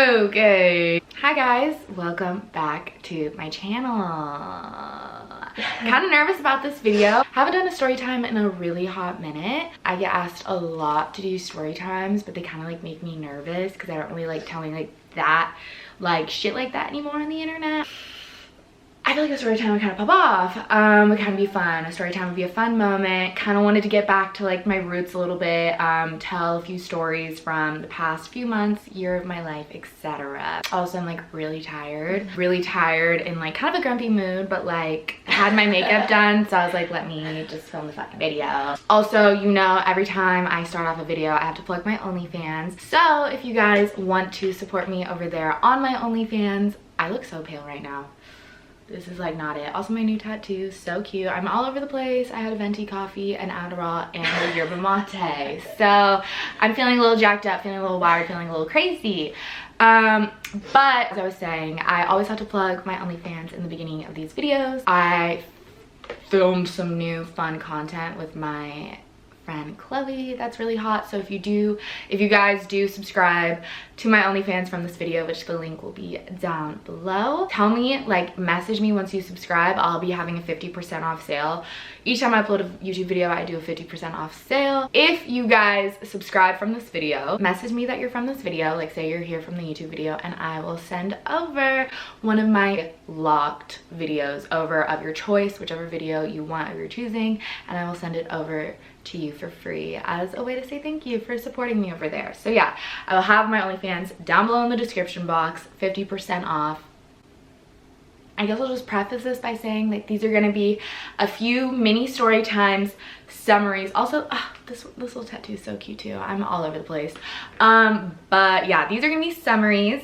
Okay. Hi guys, welcome back to my channel. Kind of nervous about this video. Haven't done a story time in a really hot minute. I get asked a lot to do story times, but they kind of like make me nervous because I don't really like telling shit like that anymore on the internet. I feel like a story time would kind of pop off. Would kind of be fun. A story time would be a fun moment. Kind of wanted to get back to like my roots a little bit. Tell a few stories from the past few months, year of my life, etc. Also, I'm like really tired in like kind of a grumpy mood, but like had my makeup done, so I was like, let me just film the fucking video. Also, you know, every time I start off a video, I have to plug my OnlyFans. So if you guys want to support me over there on my OnlyFans, I look so pale right now. This is like not it. Also, my new tattoo, so cute. I'm all over the place. I had a venti coffee, an Adderall, and a yerba mate. So I'm feeling a little jacked up, feeling a little wired, feeling a little crazy. But as I was saying, I always have to plug my OnlyFans in the beginning of these videos. I filmed some new fun content with my friend Chloe that's really hot. So if you guys do subscribe to my OnlyFans from this video, which the link will be down below, tell me, like message me once you subscribe. I'll be having a 50% off sale. Each time I upload a YouTube video, I do a 50% off sale. If you guys subscribe from this video, message me that you're from this video, like say you're here from the YouTube video, and I will send over one of my locked videos over of your choice, whichever video you want of your choosing, and I will send it over to you for free as a way to say thank you for supporting me over there. So yeah, I will have my OnlyFans down below in the description box, 50% off. I guess I'll just preface this by saying that these are going to be a few mini story times, summaries. Also, this little tattoo is so cute too. I'm all over the place. But yeah, these are going to be summaries.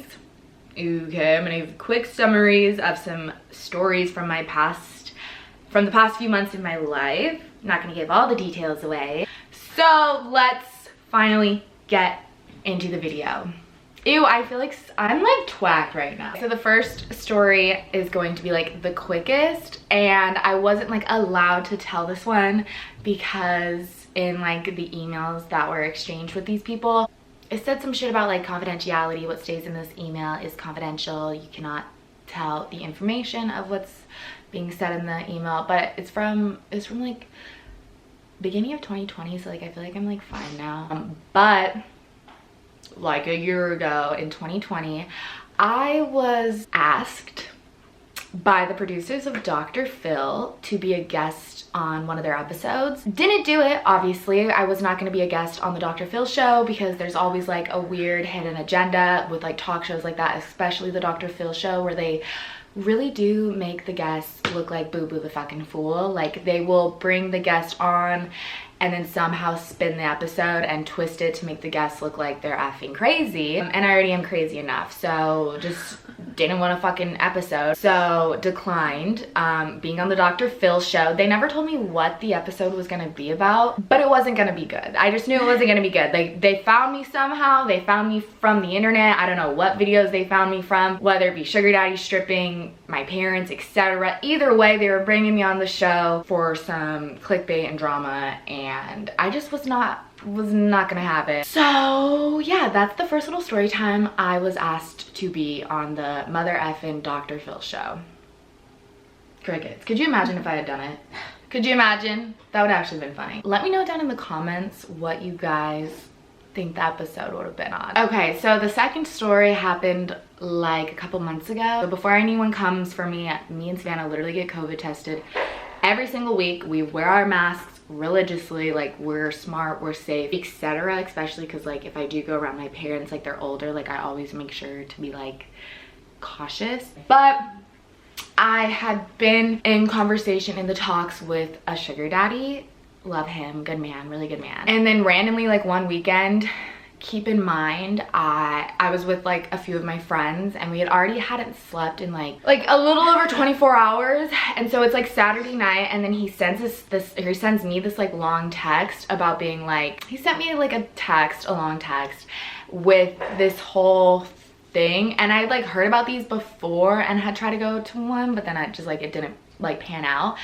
Okay, I'm going to give quick summaries of some stories from the past few months in my life. I'm not going to give all the details away. So let's finally get into the video. Ew, I feel like I'm like twacked right now. So the first story is going to be like the quickest, and I wasn't like allowed to tell this one because in like the emails that were exchanged with these people, it said some shit about like confidentiality. What stays in this email is confidential. You cannot tell the information of what's being said in the email, but it's from like beginning of 2020, so like I feel like I'm like fine now. But like a year ago in 2020, I was asked by the producers of Dr. Phil to be a guest on one of their episodes. Didn't do it, obviously. I was not going to be a guest on the Dr. Phil show because there's always like a weird hidden agenda with like talk shows like that, especially the Dr. Phil show, where they really do make the guests look like Boo Boo the fucking fool. Like they will bring the guest on and then somehow spin the episode and twist it to make the guests look like they're effing crazy. And I already am crazy enough, so just didn't want a fucking episode. So declined being on the Dr. Phil show. They never told me what the episode was gonna be about, but it wasn't gonna be good. I just knew it wasn't gonna be good. Like they found me somehow. They found me from the internet. I don't know what videos they found me from, whether it be sugar daddy stripping, my parents, etc. Either way, they were bringing me on the show for some clickbait and drama, and I just was not gonna have it. So yeah, that's the first little story time. I was asked to be on the mother effing Dr. Phil show. Crickets. Could you imagine if I had done it? Could you imagine? That would actually have been funny. Let me know down in the comments what you guys think the episode would have been on. Okay, so the second story happened like a couple months ago. So before anyone comes for me and Savannah literally get COVID tested every single week. We wear our masks religiously, like we're smart, we're safe, etc. Especially because like if I do go around my parents, like they're older, like I always make sure to be like cautious. But I had been in conversation in the talks with a sugar daddy. Love him, good man, really good man. And then randomly like one weekend, keep in mind I was with like a few of my friends, and we had already hadn't slept in like a little over 24 hours. And so it's like Saturday night, and then he sends me this like long text about being like, he sent me like a long text with this whole thing. And I like heard about these before and had tried to go to one, but then I just like, it didn't like pan out,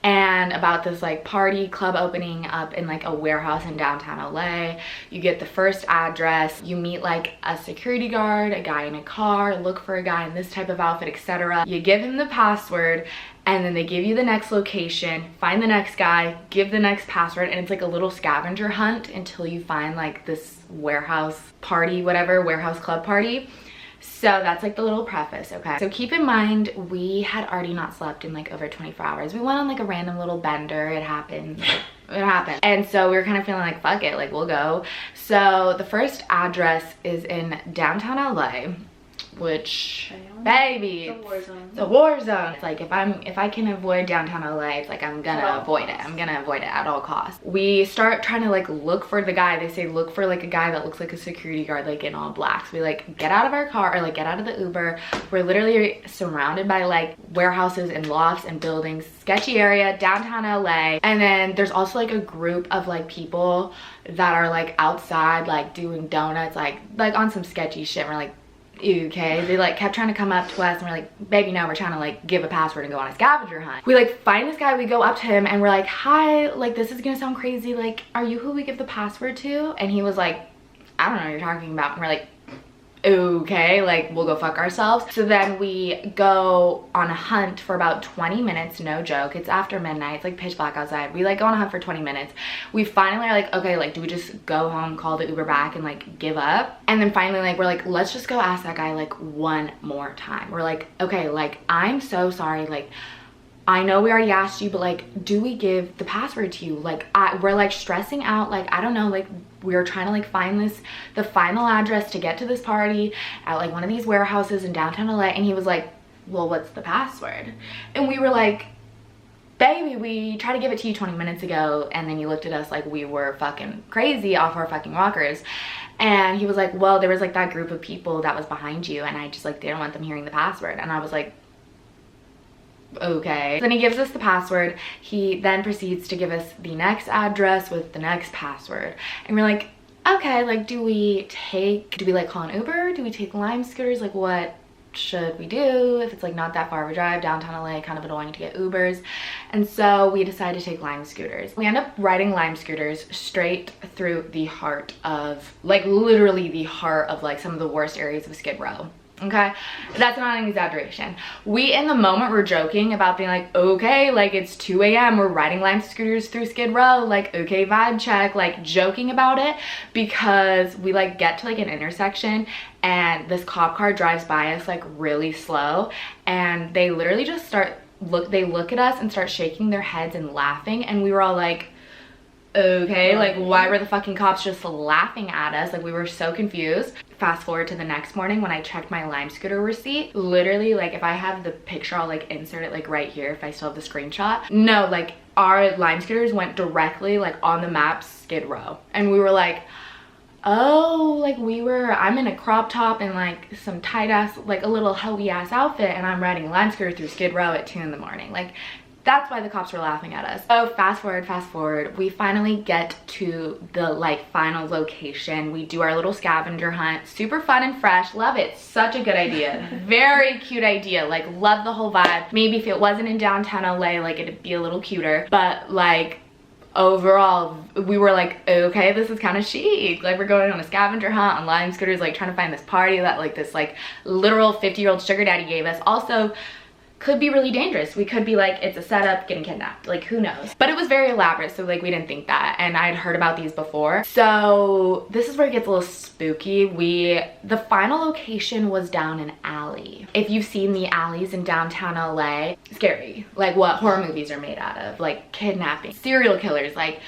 and about this like party club opening up in like a warehouse in downtown LA. You get the first address, you meet like a security guard, a guy in a car, look for a guy in this type of outfit, etc. You give him the password, and then they give you the next location, find the next guy, give the next password, and it's like a little scavenger hunt until you find like this warehouse party, whatever, warehouse club party. So that's like the little preface, okay? So keep in mind, we had already not slept in like over 24 hours. We went on like a random little bender. It happened. It happened. And so we were kind of feeling like, fuck it, like we'll go. So the first address is in downtown LA, which, baby, it's a war zone. It's like if I can avoid downtown LA, it's like I'm gonna avoid it. I'm gonna avoid it at all costs. We start trying to like look for the guy. They say look for like a guy that looks like a security guard, like in all black. So we like get out of our car, or like get out of the Uber. We're literally surrounded by like warehouses and lofts and buildings, sketchy area, downtown LA. And then there's also like a group of like people that are like outside, like doing donuts, like on some sketchy shit. We're like, okay, they like kept trying to come up to us, and we're like, baby, no, we're trying to like give a password and go on a scavenger hunt. We like find this guy, we go up to him, and we're like, hi, like this is gonna sound crazy, like are you who we give the password to? And he was like, I don't know what you're talking about. And we're like, okay, like we'll go fuck ourselves. So then we go on a hunt for about 20 minutes, no joke. It's after midnight, it's like pitch black outside. We like go on a hunt for 20 minutes. We finally are like, okay, like do we just go home, call the Uber back, and like give up? And then finally like we're like, let's just go ask that guy like one more time. We're like, okay, like I'm so sorry, like I know we already asked you, but like do we give the password to you? Like we're like stressing out, like I don't know, like we were trying to like find the final address to get to this party at like one of these warehouses in downtown LA. And he was like, well, what's the password? And we were like, baby, we tried to give it to you 20 minutes ago, and then you looked at us like we were fucking crazy off our fucking rockers. And he was like, well, there was like that group of people that was behind you, and I just like didn't want them hearing the password. And I was like, okay. So then he gives us the password. He then proceeds to give us the next address with the next password, and we're like, okay, like do we like call an Uber? Do we take Lime scooters? Like what should we do if it's like not that far of a drive? Downtown LA, kind of annoying to get Ubers. And so we decided to take Lime scooters. We end up riding Lime scooters straight through the heart of, like literally the heart of like some of the worst areas of Skid Row. Okay, that's not an exaggeration. We in the moment were joking about being like, okay, like it's 2 a.m. we're riding Lime scooters through Skid Row, like okay, vibe check, like joking about it, because we like get to like an intersection and this cop car drives by us like really slow, and they literally just they look at us and start shaking their heads and laughing, and we were all like, okay, like why were the fucking cops just laughing at us? Like we were so confused. Fast forward to the next morning when I checked my Lime scooter receipt, literally like if I have the picture, I'll like insert it like right here if I still have the screenshot. No, like our Lime scooters went directly like on the map Skid Row, and we were like, oh, like I'm in a crop top and like some tight ass, like a little Hoey ass outfit, and I'm riding a Lime scooter through Skid Row at 2 in the morning. Like that's why the cops were laughing at us. So fast forward, we finally get to the like final location. We do our little scavenger hunt. Super fun and fresh. Love it. Such a good idea. Very cute idea. Like love the whole vibe. Maybe if it wasn't in downtown LA, like it'd be a little cuter. But like overall, we were like, okay, this is kind of chic. Like we're going on a scavenger hunt on Lime scooters, like trying to find this party that like this like literal 50-year-old sugar daddy gave us. Also, could be really dangerous. We could be like, it's a setup, getting kidnapped, like who knows. But it was very elaborate, so like we didn't think that, and I'd heard about these before. So this is where it gets a little spooky. The final location was down an alley. If you've seen the alleys in downtown LA, scary, like what horror movies are made out of, like kidnapping, serial killers, like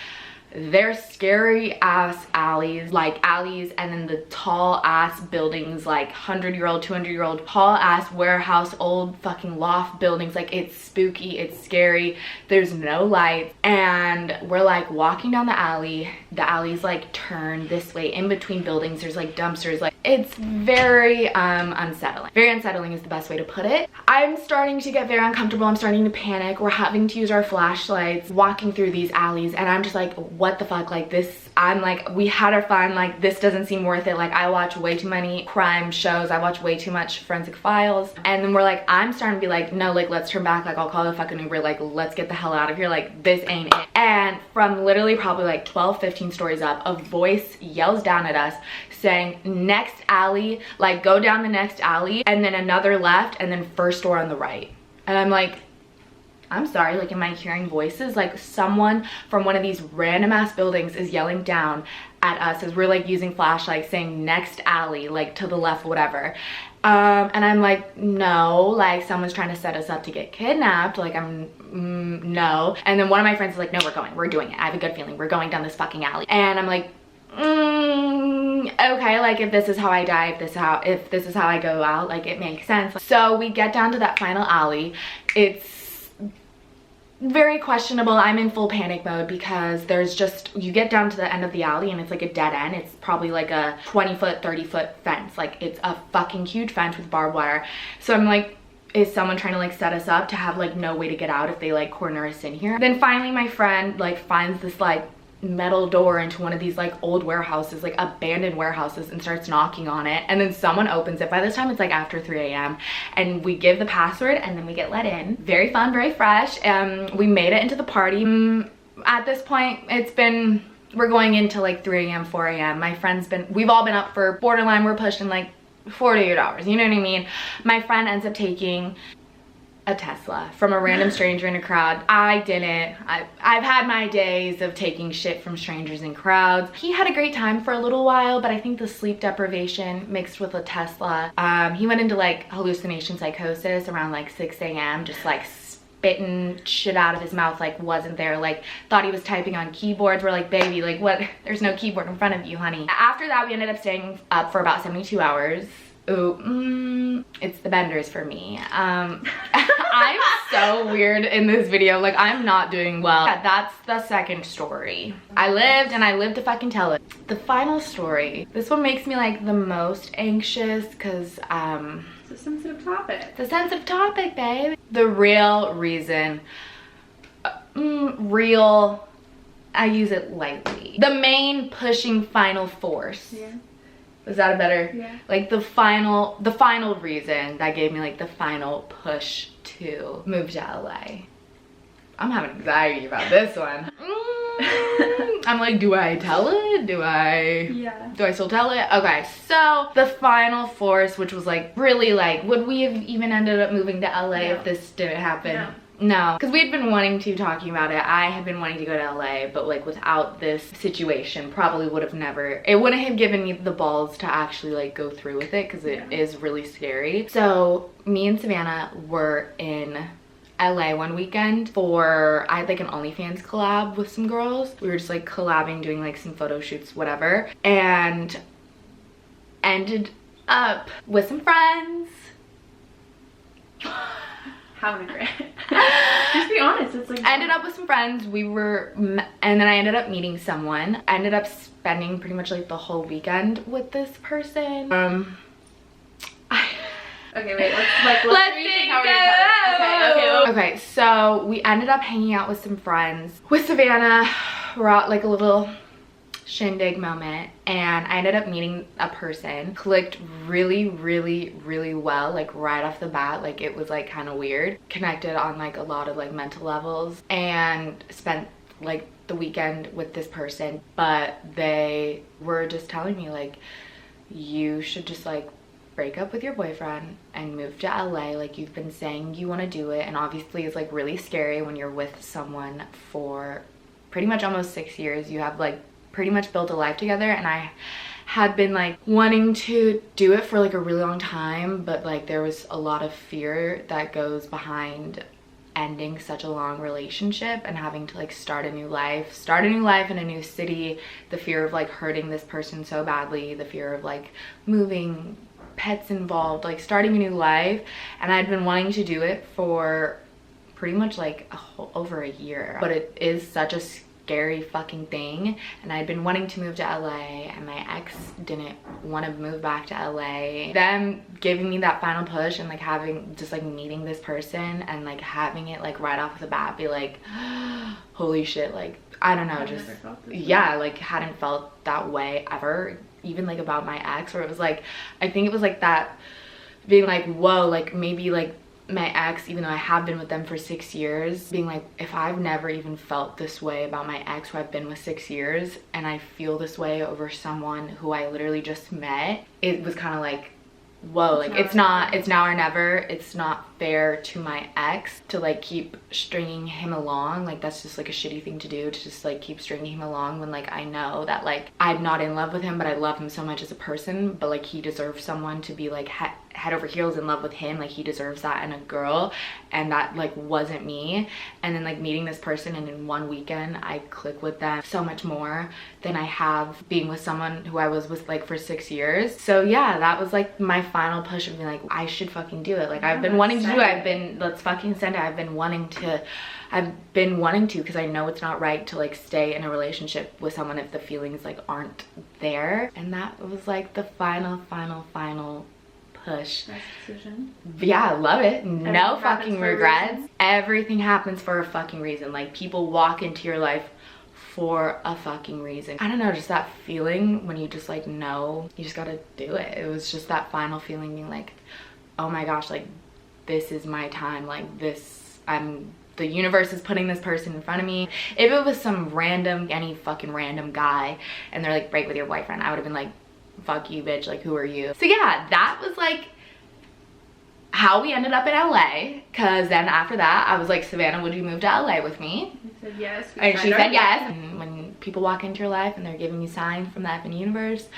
they're scary ass alleys, and then the tall ass buildings, like 100-year-old, 200-year-old tall ass warehouse, old fucking loft buildings. Like it's spooky, it's scary, there's no lights, and we're like walking down the alley. The alley's like turned this way, in between buildings there's like dumpsters. Like it's very unsettling. Very unsettling is the best way to put it. I'm starting to get very uncomfortable. I'm starting to panic. We're having to use our flashlights walking through these alleys, and I'm just like, what the fuck? Like this I'm like, we had our fun, like this doesn't seem worth it. Like I watch way too many crime shows, I watch way too much Forensic Files, and then we're like, I'm starting to be like, no, like let's turn back, like I'll call the fucking Uber, like let's get the hell out of here, like this ain't it. And from literally probably like 12-15 stories up, a voice yells down at us saying next alley, like go down the next alley, and then another left, and then first door on the right. And I'm like, I'm sorry, like am I hearing voices? Like someone from one of these random ass buildings is yelling down at us as we're like using flashlights saying next alley, like to the left, whatever. And I'm like, no, like someone's trying to set us up to get kidnapped. Like no. And then one of my friends is like, no, we're doing it. I have a good feeling we're going down this fucking alley. And I'm like, okay, like if this is how I die, if this is how I go out, like it makes sense. So we get down to that final alley. It's very questionable. I'm in full panic mode because there's just, you get down to the end of the alley and it's like a dead end. It's probably like a 20-foot, 30-foot fence. Like it's a fucking huge fence with barbed wire. So I'm like, is someone trying to like set us up to have like no way to get out if they like corner us in here? Then finally my friend like finds this like metal door into one of these like old warehouses, like abandoned warehouses, and starts knocking on it, and then someone opens it. By this time it's like after 3 a.m. and we give the password and then we get let in. Very fun, very fresh. We made it into the party. At this point we're going into like 3 a.m. 4 a.m. we've all been up for borderline, we're pushing like 48 hours, you know what I mean? My friend ends up taking a Tesla from a random stranger in a crowd. I didn't. I've had my days of taking shit from strangers in crowds. He had a great time for a little while, but I think the sleep deprivation mixed with a Tesla, he went into like hallucination psychosis around like 6 a.m. just like spitting shit out of his mouth, like wasn't there, like thought he was typing on keyboards. We're like, baby, like what? There's no keyboard in front of you, honey. After that, we ended up staying up for about 72 hours. Ooh, it's the benders for me. I'm so weird in this video, like I'm not doing well. Yeah, that's the second story. I lived to fucking tell it. The final story, this one makes me like the most anxious because it's a sensitive topic. It's a sensitive topic, babe. The real reason, I use it lightly, the main pushing final force. Yeah. Was that a better? Yeah. Like the final reason that gave me like the final push to move to LA. I'm having anxiety about this one. I'm like, do I tell it? Do I still tell it? Okay, so the final force, which was like really like, would we have even ended up moving to LA if this didn't happen? No, because we had been wanting to, talking about it. I had been wanting to go to LA, but like without this situation, probably would have never, it wouldn't have given me the balls to actually like go through with it because it is really scary. So me and Savannah were in LA one weekend for, I had like an OnlyFans collab with some girls. We were just like collabing, doing like some photo shoots, whatever, and ended up with some friends. Having a great just be honest, it's like, I ended up with some friends. And then I ended up meeting someone. I ended up spending pretty much like the whole weekend with this person. Okay, wait, let's think how okay, so we ended up hanging out with some friends. With Savannah, we're at like a little shindig moment, and I ended up meeting a person. Clicked really well, like right off the bat. Like it was like kind of weird. Connected on like a lot of like mental levels, and spent like the weekend with this person. But they were just telling me like, you should just like break up with your boyfriend and move to LA. Like you've been saying you want to do it, and obviously it's like really scary when you're with someone for pretty much almost 6 years. You have like pretty much built a life together, and I had been like wanting to do it for like a really long time, but like there was a lot of fear that goes behind ending such a long relationship and having to like start a new life in a new city, the fear of like hurting this person so badly, the fear of like moving, pets involved, like starting a new life. And I'd been wanting to do it for pretty much like over a year, but it is such a scary fucking thing, and I'd been wanting to move to LA, and my ex didn't want to move back to LA. Them giving me that final push and like having just like meeting this person and like having it like right off the bat be like, holy shit, like I don't know, I've just never felt this way. yeah, like hadn't felt that way ever, even like about my ex, where it was like, I think it was like that being like, whoa, like maybe like my ex, even though I have been with them for 6 years, being like, if I've never even felt this way about my ex who I've been with 6 years, and I feel this way over someone who I literally just met, it was kind of like, whoa, like it's now or never. It's not fair to my ex to like keep stringing him along. Like that's just like a shitty thing to do, to just like keep stringing him along when like I know that like I'm not in love with him, but I love him so much as a person, but like he deserves someone to be like head over heels in love with him. Like he deserves that in a girl, and that like wasn't me. And then like meeting this person, and in one weekend I click with them so much more than I have being with someone who I was with like for 6 years. So yeah, that was like my final push of being like, I should fucking do it. Like I've been wanting to do it. Let's fucking send it. I've been wanting to, because I know it's not right to like stay in a relationship with someone if the feelings like aren't there. And that was like the final push. Best decision. Yeah, I love it. No fucking regrets. Reason. Everything happens for a fucking reason. Like people walk into your life for a fucking reason. I don't know, just that feeling when you just like know you just gotta do it. It was just that final feeling being like, oh my gosh, like this is my time. Like this, the universe is putting this person in front of me. If it was some random, any fucking random guy and they're like, break with your boyfriend, I would have been like, fuck you, bitch, like who are you? So yeah, that was like how we ended up in LA, because then after that I was like, Savannah, would you move to LA with me? I said yes. And she said yes. And when people walk into your life and they're giving you signs from the effing universe,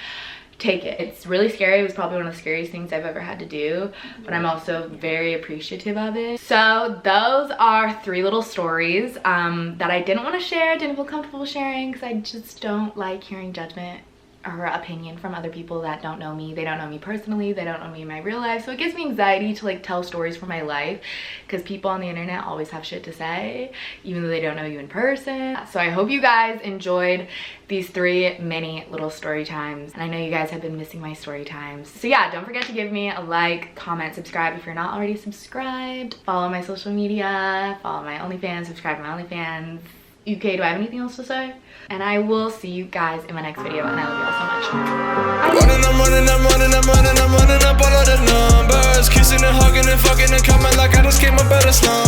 take it. It's really scary. It was probably one of the scariest things I've ever had to do, but I'm also very appreciative of it. So those are 3 little stories that I didn't want to share, didn't feel comfortable sharing, because I just don't like hearing judgment or opinion from other people that don't know me. They don't know me personally, they don't know me in my real life, so it gives me anxiety to like tell stories from my life, because people on the internet always have shit to say even though they don't know you in person. So I hope you guys enjoyed these 3 mini little story times, and I know you guys have been missing my story times. So yeah, don't forget to give me a like, comment, subscribe if you're not already subscribed, follow my social media, follow my OnlyFans, subscribe to my OnlyFans. UK, do I have anything else to say? And I will see you guys in my next video, and I love you all so much. I'm running up all of the numbers, kissing and hugging and fucking and coming like I just came up out of slum.